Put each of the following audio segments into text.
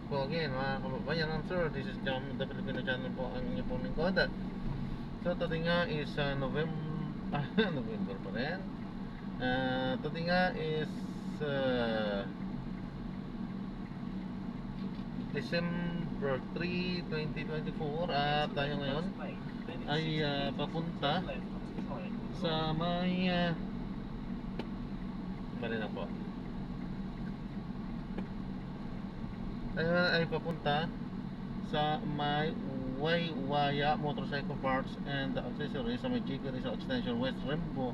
po again mga kababayan. I'm sure this is Jam, the Filipino channel po, ang inyo pong lingkod. So today nga is November November pa rin. Today nga is December 3, 2024 at tayo ngayon ay papunta sa may mali na po. Tayo ay papunta sa may Waywaya Motorcycle Parts and Accessories sa may Chico Rizal Extension West Rembo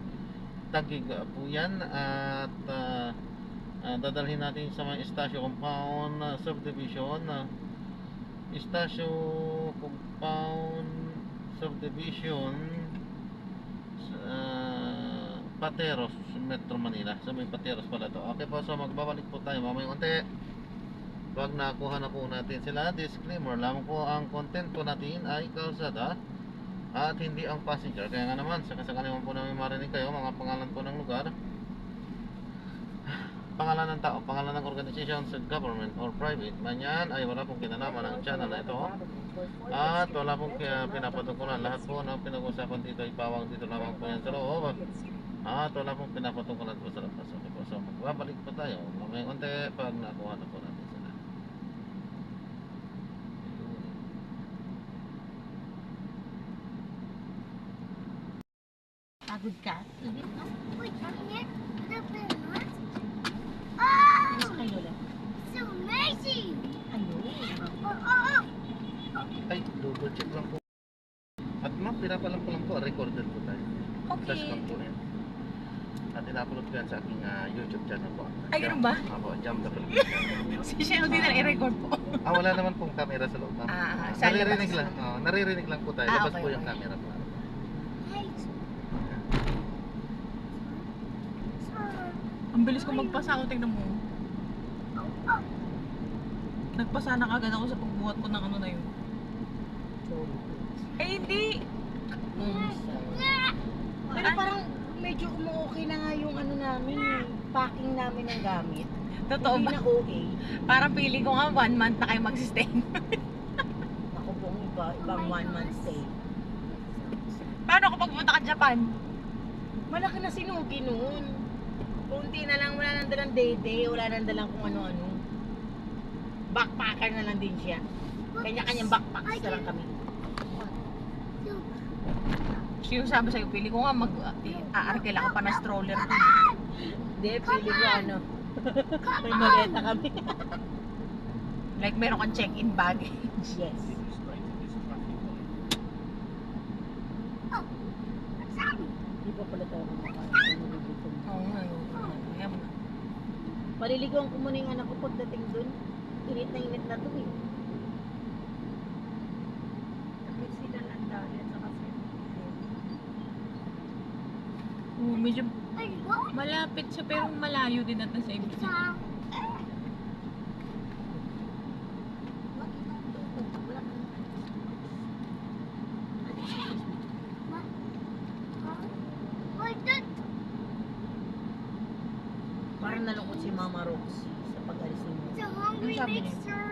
Taguig po yan. At dadalhin natin sa may Estacio Compound Subdivision, Estacio Compound Subdivision, Pateros, Metro Manila. Sa may Pateros pala to. Okay po, so magbabalik po tayo mamaya unti. Pag nakuha na po natin sila, disclaimer lang po, ang content po natin ay kalsada at hindi ang passenger. Kaya nga naman, sakasakali naman po namin marinig kayo mga pangalan po ng lugar, pangalan ng tao, pangalan ng organization, government or private man yan, ay wala pong kinalaman ng channel na ito. At wala pong pinapatungkulan. Lahat po na pinag-usapan dito ay bawang dito lamang po yan sa loob. At wala pong pinapatungkulan po sa labas. Okay po, so magbabalik po tayo mamaya unti pag nakuha na po natin sila. Pagod ka? Wait, here? The balloons? Yes, Oh! kayo lang. So amazing! Ano? Oh! Ay, double check lang po. At ma'am, pinapalang ko lang po, recorded po tayo. Okay. Flash cam po yan. At in-upload ko yan sa aking YouTube channel po. Ay, ganun ba? Apo, Jam the Filipino. Si Shell din na i-record po. Wala naman pong camera sa loob, ma'am. Sa Naririnig labas. lang. Naririnig lang po tayo. Labas Okay, po yung okay. camera po. Hey! Ang bilis ko magpasa ako, tingnan mo. Oh! Nagpasa na kagad ako sa pagbuhat ko ng ano na yun. Eh, hindi. Pero parang medyo umu-okay na nga yung ano namin, yung packing namin ng gamit. Totoo Hindi ba? na okay. Parang feeling ko nga 1 month na kayo mag-stay. Ako pong ibang 1 month stay. Paano kapag pumunta ka Japan? Malaki na sinugi noon. Kunti na lang, wala nang dalang dede, wala nang dalang kung ano-ano. Backpacker na lang din siya. Kanya-kanyang backpacks na lang kami. Sino sabi sa'yo, feeling ko nga mag-aarkila ka pa na stroller. Hindi, pili ko ano. May maleta kami. Like meron kang check-in baggage. Yes. Hindi pa pala tayo kumakain. Oo nga. Ayan. Paliligawan ko muna yung anak ko pagdating dun. Init na to eh. Sila lang dahil at saka Medyo Ay, what? malapit siya pero malayo din natin sa ibig. Wait, that... parang nalungkot si Mama Roxy sa pag-alis ni Mo. The hungry Ano sabi niya? mixer.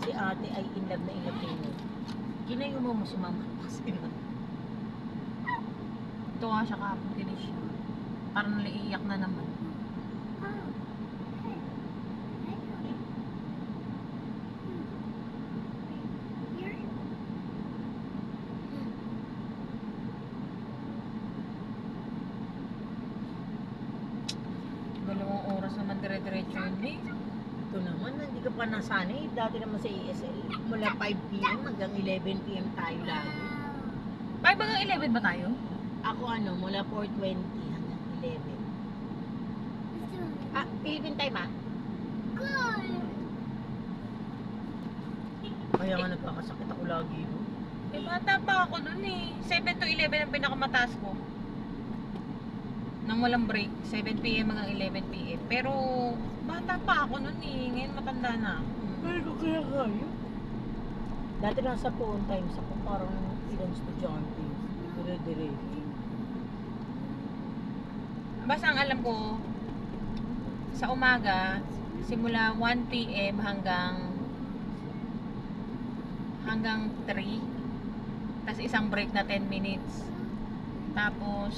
Si ate ay in love na Mo. Ginayumo mo si Mama Roxy. Ito nga siya kapag din siya. Parang naiiyak na naman. Dalawang oras naman dire-diretso yun eh. Ito naman, hindi ka pa nasanay. Dati naman sa ESL, mula 5 p.m. hanggang 11 p.m. tayo lagi. 5 hanggang 11 ba tayo? Ako ano, mula 4:20 hanggang 11. Philippine time ah. Good. Kaya nga nagkakasakit ako lagi. No? Eh, bata pa ako dun eh. 7 to 11 ang pinakamataas ko. Nang walang break. 7 p.m. hanggang 11 p.m. Pero, bata pa ako nun eh. Ngayon matanda na ako. Ay, kaya kayo. Dati nasa phone times ako, parang ilang estudyante. Dire-dire. Basta ang alam ko, Sa umaga, simula 1 p.m. hanggang 3. Tapos isang break na 10 minutes. Tapos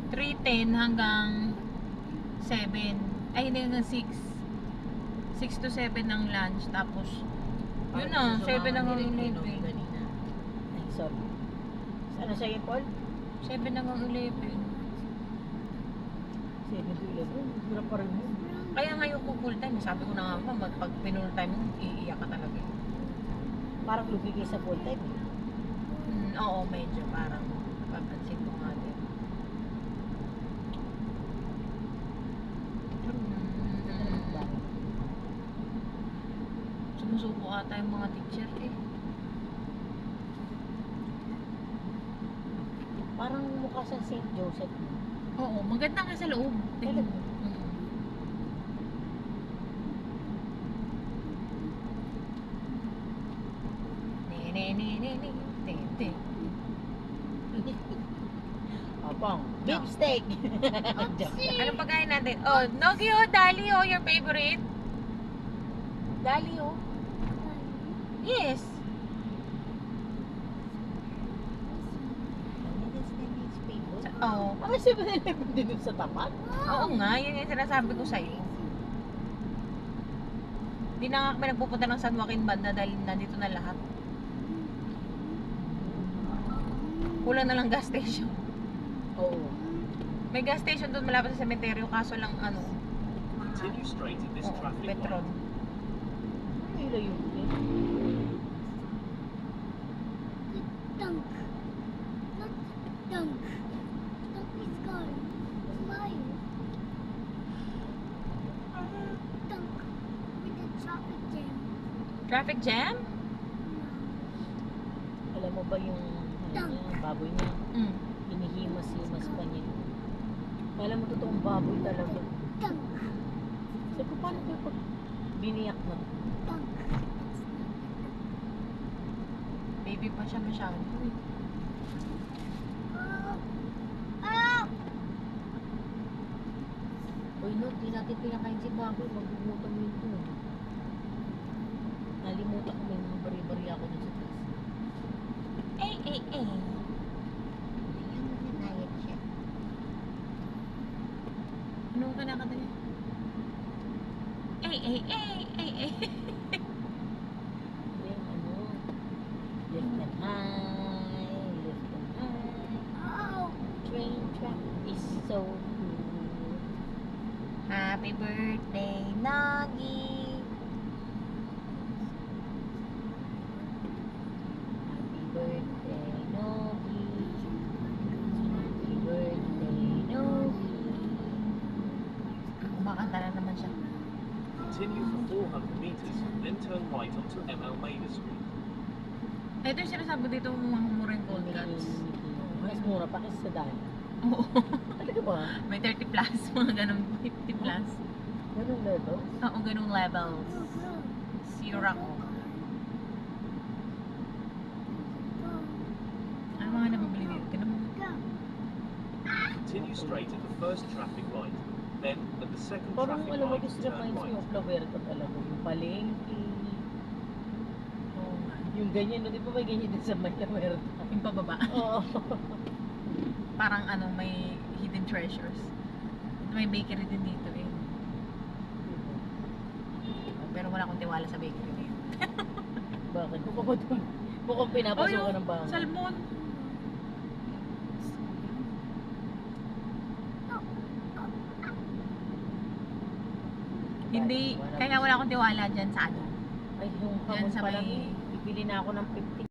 3:10 hanggang 7. Ay, hindi, hanggang 6. 6 to 7 ang lunch. Tapos yun na, 7 ang Kanina. eleven. Ay, sorry. Ano sa'yo, Paul? 7 hanggang 11. 7 to 11. Hirap pa rin yun. Kaya ngayon ko full time. Sabi ko na nga ba, pag pinul time mo, iiyak ka talaga. Parang lugi kayo sa full time. Oo, medyo parang papansin ko nga din. Sumusuko ata yung mga teacher eh. Parang mukha sa St. Joseph. Oo, maganda nga sa loob. Talaga? Ne. Apang. Beef steak. Anong pagkain natin? Oh, Nogi oh, Dali oh, your favorite? Dali oh. Yes. Oo. Ang 7-Eleven din dun sa tapat. Oo nga, yun yung sinasabi ko sa'yo. Hindi na nga kami nagpupunta ng San Joaquin Banda dahil nandito na lahat. Kulang na lang gas station. Oo. May gas station doon malapit sa sementeryo, kaso lang ano, Continue straight at this traffic petrol. light. Ay, layo yun. Dunk. Not dunk. Dunk is gone. Smile. Dunk. With the traffic jam. Traffic jam? Alam mo ba yung yung baboy niya? Mm. Hinihimas-himas pa niya. Alam mo, totoong baboy talaga. Dunk. Sabi ko, paano kayo pag biniyak na? Dunk. Baby pa siya masyado eh. Ah! Uy, no, di natin pinakain si baboy. Magugutom yun to. Nalimutan ko may mga bari-bari ako dun sa taas. Eh. Ayun, nanayat siya. Anong kanakata niya? Eh. Yung ano, lift and high, lift and high. Oh! Train track is so good. Happy birthday, Nagi! Happy birthday, Nogi. Happy birthday, Nogi. Kumakanta na naman siya. Continue for 400 meters, then turn right onto M. Almeida Street. Ito yung sinasabi dito mga murang cold cuts. Mas mura pa kasi sa dahil. Oo. Talaga ba? May 30 plus, mga ganun 50 plus. Ganun level? Oo, ganung levels. Sira ko. Ano mga nabibili dito? Tinan mo. Continue straight at the first traffic light, then at the second Parang traffic alam mo, light, this turn reminds me right. of Laverta talaga. Yung palengke. Oo nga. Yung ganyan, no? Di ba may ganyan din sa may Laverta? Yung pababa. Oo. Parang ano, may hidden treasures. May bakery din dito eh. Pero wala akong tiwala sa bakery na yun. Bakit? Mukhang pinapasukan ng bahay. Salmon. Hindi, kaya wala akong tiwala dyan sa ano. Ay, yung Yan hamon sa pa lang may- eh. Bibili na ako ng 50.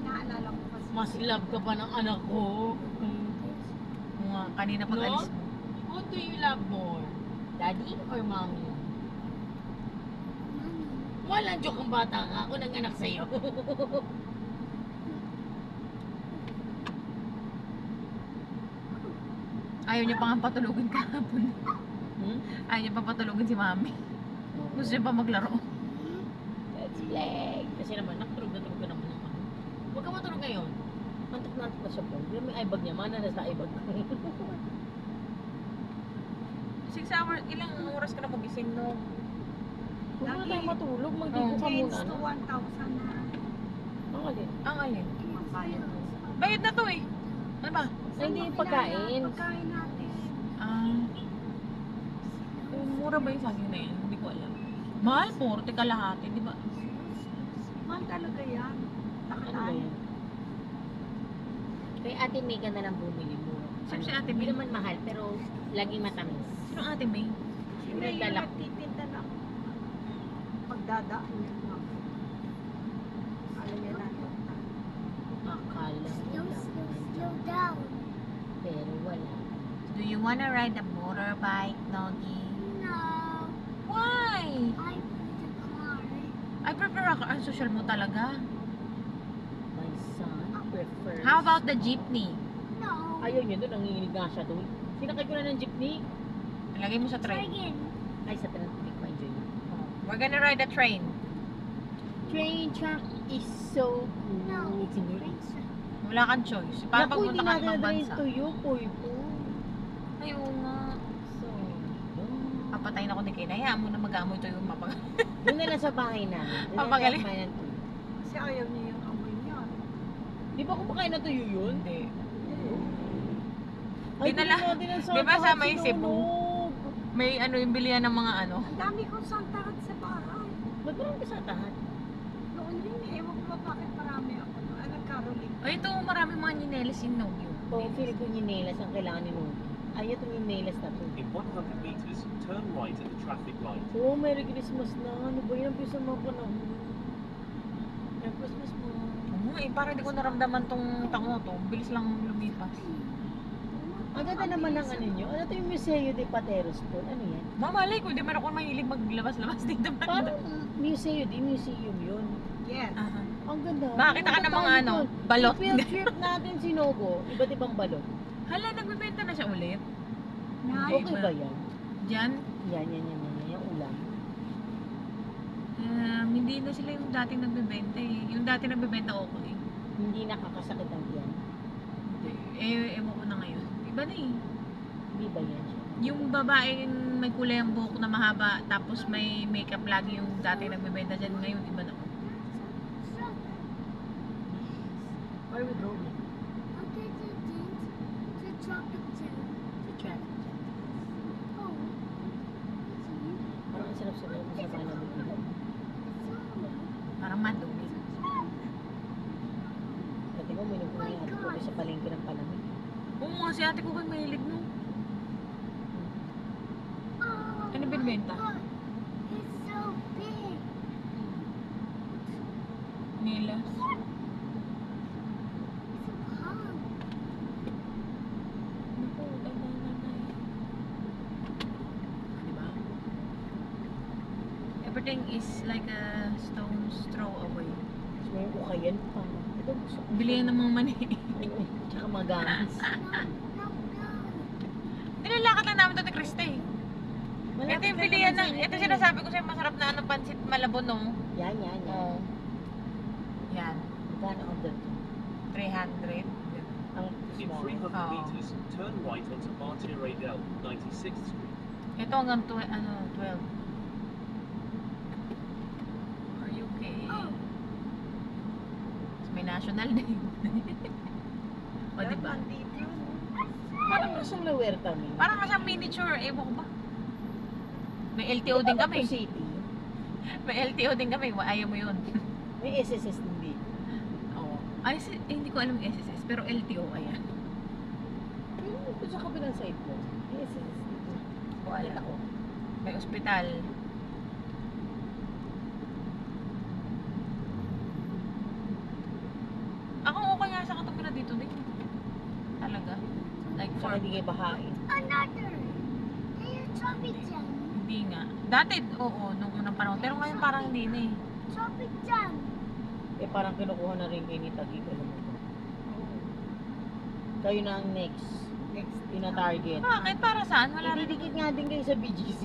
Naalala ko kasi. Mas love ka pa ng anak ko. Mga kanina pag No? alis. Who do you love more? Daddy or mommy? Walang joke ang bata ka. Ako nang anak sa'yo. Ayaw niya pa nga patulugin kahapon. Ayaw niya pa patulugin si mami. Gusto niya pa maglaro. Let's play. Kasi naman, nakatulog na tulog ka naman ng ano. Huwag ka matulog ngayon. Antok na antok na siya po. Yung may eyebag niya, mana na sa eyebag ko. 6 hours, ilang oras ka na magising, no? Kung wala Lagi. tayong matulog, magdigo ka muna. Change to No? 1,000 na. Ang alin? Ang alin? Magbayad. Bayad na to eh. Ano ba? Ay, hindi yung pagkain. Pagkain natin. Mura ba yung saging na yan? Hindi ko alam. Mahal, 40 kalahati, di ba? Mahal talaga yan. Ano ba Takatan. yan? Kay Ate May ka na lang bumili mo. Saan si Ate Hindi May? naman mahal, pero laging matamis. Sino Ate May? Hindi yung Naglalak. nagtitinda ng pagdadaan niya. Alam niya natin. Akala mo lang. down. Pero wala. Do you wanna ride a motorbike, Doggy? No. Why? I put the car. I prefer ang social mo talaga. My son prefers... How about the jeepney? No. Ayaw niya doon, nanginginig nga siya doon. Sinakay ko na ng jeepney. Lagay mo sa Try train. again. Ay, sa train, hindi ko enjoy. We're gonna ride a train. Train track is so No. cool. Wala kang choice. Para Naku, hindi pagpunta ka natin ibang na-drain bansa. to you, poy po. Ay, oo nga. So, Papatayin ako ni Kay. Hayaan mo na mag-amoy to yung mapag... doon na lang sa bahay namin. Doon na Papagaling. lang kumain ng tuyo. Kasi ayaw niya yung amoy niya. Di ba kumakain na tuyo yun? Hindi. Ay, Dinala- natin ang di ba Santa sa Hat may Cebu? sinunog. May ano yung bilihan ng mga ano. Ang dami kong santarat sa bahay. Ba't marami ka sa tahat? Noon din eh. Ewan ko ba bakit marami ako. Nagkaroling. Ay, ito marami mga ninelas in Nogyo. Oo, feel ko ninelas ang kailangan ni Nugi. Ay, itong ninelas na to. In 100 meters, turn right at the traffic light. Oo, Merry Christmas na. Ano ba yun? Ang bisa mga panahon. Merry Christmas mo. Oo, eh, parang hindi ko naramdaman tong taon na to. Bilis lang lumipas. Ang ganda naman ng ano nyo. Ano to yung Museo de Pateros po? Ano yan? Mamalay ko, hindi man ako mahilig maglabas-labas dito. Parang Museo de Museum yun. Yes. Aha. Ang ganda. Makakita ka ng mga Tayo ano, doon. balot. Yung field trip natin Sinogo, iba't ibang balot. Hala, nagbibenta na siya ulit. Nice. Okay ba yan? Diyan, Yan. Yung ulam. hindi na sila yung dating nagbibenta eh. Yung dating nagbibenta okay. Hindi nakakasakit ang yan. Ewan ko na ngayon. Iba na eh. Hindi ba yan siya? Yung babaeng may kulay ang buhok na mahaba, tapos may makeup lagi yung dating nagbibenta dyan. Ngayon, iba na. Where are we going? Okay, the traffic jam. Sa traffic jam. Oh. Parang ang sarap-sarap mo sa bala mo. Parang madumi. Pati mo, minum ko yung ko sa palengke ng palamig. Oo nga, si ate ko kay mahilig no. Oh. Ano binibenta? It's so big. Nilas. It's so hard. Naku, nanay. Diba? Everything is like a stone's throw away. Gusto mo yung ukayan pa. Ito gusto ko. Bilihan ng mga mani. Ano, tsaka mga gamis. Nilalakad lang namin ito ni Krista eh. Ito yung bilihan ng, ito sinasabi ko sa'yo, masarap na ano, pansit malabon no. Yan. Oo. Yan, Magkano ang dito? 300. Ang In small. 300 Oh. meters, turn right onto Martin Radel, 96th Street. Ito hanggang 12. Are you okay? May national day. O diba? Nandito yun. Parang lusong la huerta mi. Parang masang miniature, ewan ko ba? May LTO din kami. City. May LTO din kami, ayaw mo yun. May SSS din. Oo. Ay, hindi ko alam yung SSS, pero LTO, ayan. Pero ito sa kabilang side mo. May SSS dito. O, alam ako. May ospital. Ako okay nga sa katapira dito din. Talaga. Like for, Saka hindi kayo bahain. Another. Hey, traffic jam. hindi nga. Dati, oo, nung unang panahon. Pero ngayon parang hindi na eh. Traffic jam. Eh parang kinukuha na rin kayo ni Tagig. Alam mo ba? Kayo na ang next. Yun ang target. Bakit? Para saan? Wala rin. Ididikit nga din kayo sa BGC.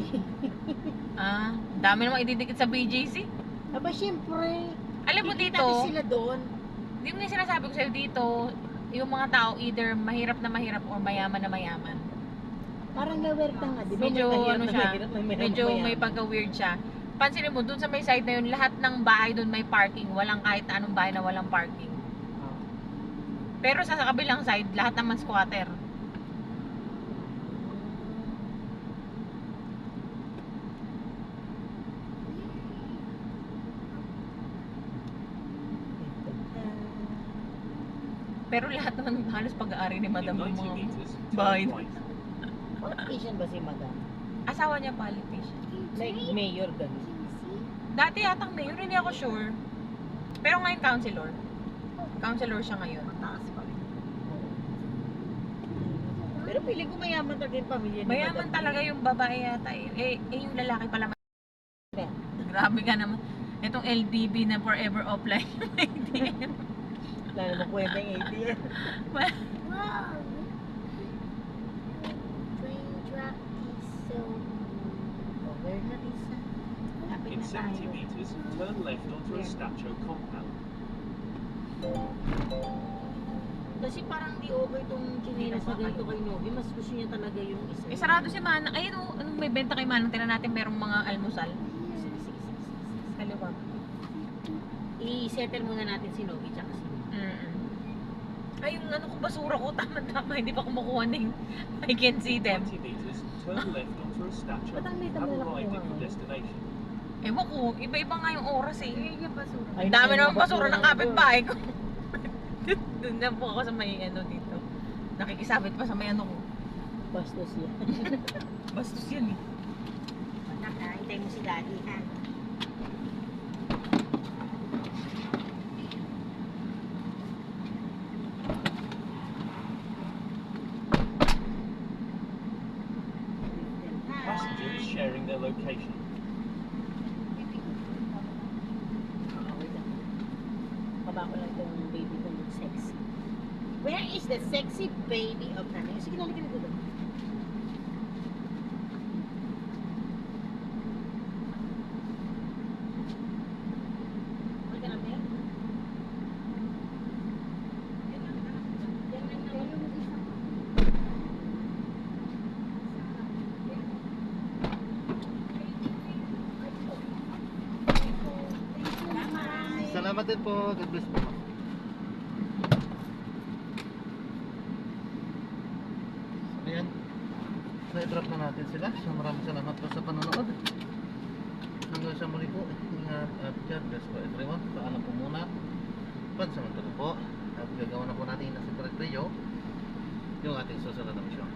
Ah, dami namang ididikit sa BGC. Aba, syempre. Alam mo Kikita dito, din sila doon. yung sinasabi ko sa'yo dito, yung mga tao either mahirap na mahirap or mayaman na mayaman. Parang nawerta nga, di ba? Medyo May mahirap ano na siya, mahirap, may mahirap medyo na may mayaman. pagka-weird siya. Pansinin mo, dun sa may side na yun, lahat ng bahay dun may parking. Walang kahit anong bahay na walang parking. Pero sa kabilang side, lahat naman squatter. Pero lahat naman halos pag-aari ni Madam In yung 90 mga meters, bahay. turn right. Politician ba si Madam? Asawa niya politician. Like mayor ganun. Dati yatang mayor, hindi ako sure. Pero ngayon councilor. Councilor siya ngayon. Pero piling ko mayaman talaga yung pamilya ni Mayaman Madam. talaga yung babae yata eh. Yung lalaki pala. Grabe ka naman. Itong LBB na forever offline yung ATM. Wala namang kwenta yung ATM. Wow. Train track is so. Over na Lisa. Lapit In na 70 tayo. meters, turn left onto a statue compound. Kasi parang di okay itong chinelas na ganito kay Novi. Mas gusto niya talaga yung isa. Eh sarado si Manang. Ayun oh, anong may benta kay Manang. Tira natin merong mga almusal. Sige, sige, sige, sige. Kaliwa. I-settle muna natin si Novi tsaka si Ay, yung ano ko basura ko. Tama-tama. Hindi pa kumukuha ng I can see them. 20 meters, turn left onto a statue. Ba't ang late Have ang arrived nila at your kumain? destination. Ewan ko. Iba-iba nga yung oras eh. Ay, Ang dami naku, naman basura ng na kapitbahay ko. Doon na po ako sa may ano dito. Nakikisabit pa sa may ano ko. Bastos yan. Bastos yan eh. Hintay mo si Daddy, ha? Passengers sharing their location. Baba ko lang itong baby kong sexy. Where is the sexy baby of nanay? Sige, lalagyan ko doon. Halika na, Ben. Salamat din po. God bless po. So, ayan. Na-drop na natin sila. So, maraming salamat po sa panonood. Hanggang sa muli po. Ingat at God bless po everyone. Paalam po muna. Pansamantala po. At gagawa na po natin na si Direct Rio yung ating susunod na misyon.